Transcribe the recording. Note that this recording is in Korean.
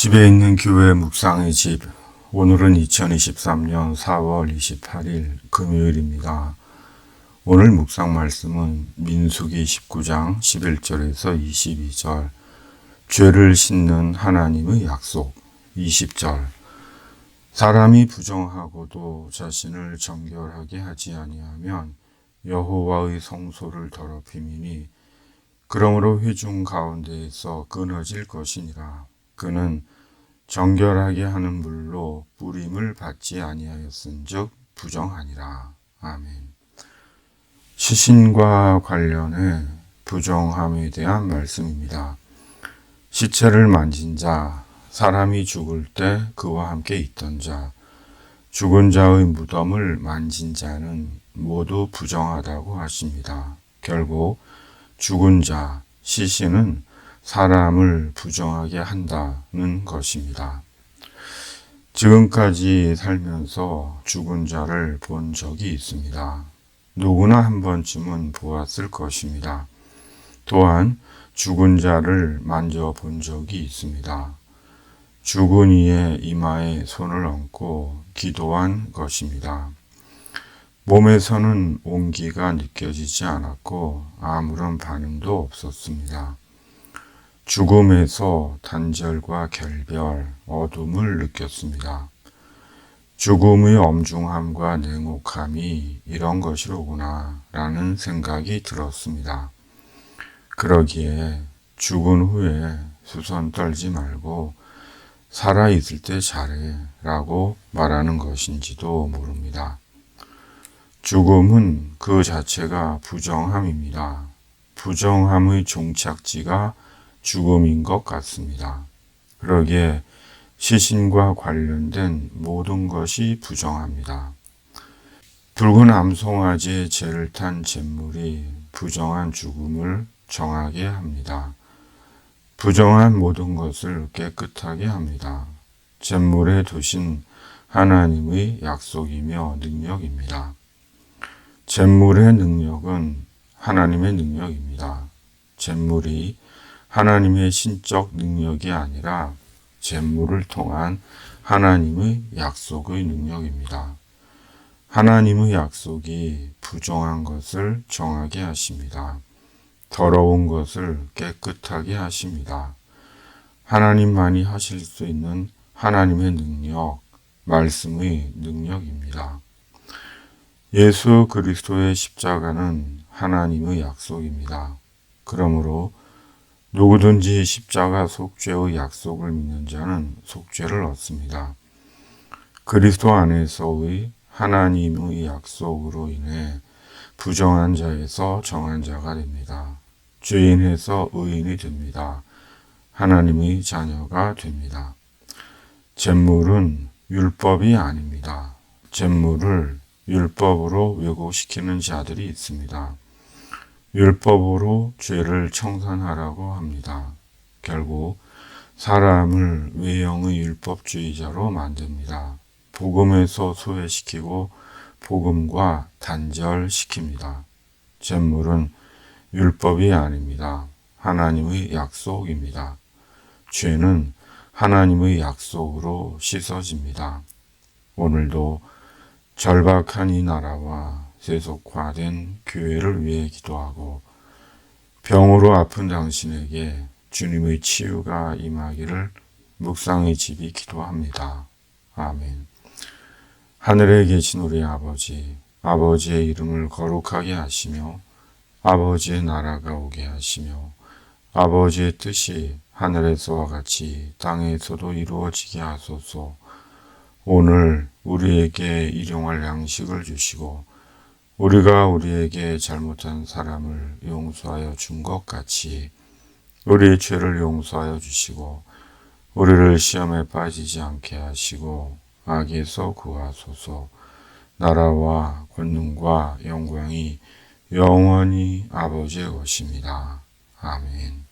집에 있는 교회 묵상의 집. 오늘은 2023년 4월 28일 금요일입니다. 오늘 묵상 말씀은 민수기 19장 11절에서 22절, 죄를 씻는 하나님의 약속 20절, 사람이 부정하고도 자신을 정결하게 하지 아니하면 여호와의 성소를 더럽힘이니 그러므로 회중 가운데에서 끊어질 것이니라. 그는 정결하게 하는 물로 뿌림을 받지 아니하였은즉 부정하니라. 아멘. 시신과 관련해 부정함에 대한 말씀입니다. 시체를 만진 자, 사람이 죽을 때 그와 함께 있던 자, 죽은 자의 무덤을 만진 자는 모두 부정하다고 하십니다. 결국 죽은 자, 시신은 사람을 부정하게 한다는 것입니다. 지금까지 살면서 죽은 자를 본 적이 있습니다. 누구나 한 번쯤은 보았을 것입니다. 또한 죽은 자를 만져본 적이 있습니다. 죽은 이의 이마에 손을 얹고 기도한 것입니다. 몸에서는 온기가 느껴지지 않았고 아무런 반응도 없었습니다. 죽음에서 단절과 결별, 어둠을 느꼈습니다. 죽음의 엄중함과 냉혹함이 이런 것이로구나 라는 생각이 들었습니다. 그러기에 죽은 후에 수선 떨지 말고 살아있을 때 잘해 라고 말하는 것인지도 모릅니다. 죽음은 그 자체가 부정함입니다. 부정함의 종착지가 죽음인 것 같습니다. 그러기에 시신과 관련된 모든 것이 부정합니다. 붉은 암송아지의 죄를 탄 잿물이 부정한 죽음을 정하게 합니다. 부정한 모든 것을 깨끗하게 합니다. 잿물에 두신 하나님의 약속이며 능력입니다. 잿물의 능력은 하나님의 능력입니다. 잿물이 하나님의 신적 능력이 아니라 잿물을 통한 하나님의 약속의 능력입니다. 하나님의 약속이 부정한 것을 정하게 하십니다. 더러운 것을 깨끗하게 하십니다. 하나님만이 하실 수 있는 하나님의 능력, 말씀의 능력입니다. 예수 그리스도의 십자가는 하나님의 약속입니다. 그러므로 누구든지 십자가 속죄의 약속을 믿는 자는 속죄를 얻습니다. 그리스도 안에서의 하나님의 약속으로 인해 부정한 자에서 정한 자가 됩니다. 죄인에서 의인이 됩니다. 하나님의 자녀가 됩니다. 잿물은 율법이 아닙니다. 잿물을 율법으로 왜곡시키는 자들이 있습니다. 율법으로 죄를 청산하라고 합니다. 결국 사람을 외형의 율법주의자로 만듭니다. 복음에서 소외시키고 복음과 단절시킵니다. 잿물은 율법이 아닙니다. 하나님의 약속입니다. 죄는 하나님의 약속으로 씻어집니다. 오늘도 절박한 이 나라와 세속화된 교회를 위해 기도하고 병으로 아픈 당신에게 주님의 치유가 임하기를 묵상의 집이 기도합니다. 아멘. 하늘에 계신 우리 아버지, 아버지의 이름을 거룩하게 하시며 아버지의 나라가 오게 하시며 아버지의 뜻이 하늘에서와 같이 땅에서도 이루어지게 하소서. 오늘 우리에게 일용할 양식을 주시고 우리가 우리에게 잘못한 사람을 용서하여 준 것 같이 우리의 죄를 용서하여 주시고 우리를 시험에 빠지지 않게 하시고 악에서 구하소서. 나라와 권능과 영광이 영원히 아버지의 것입니다. 아멘.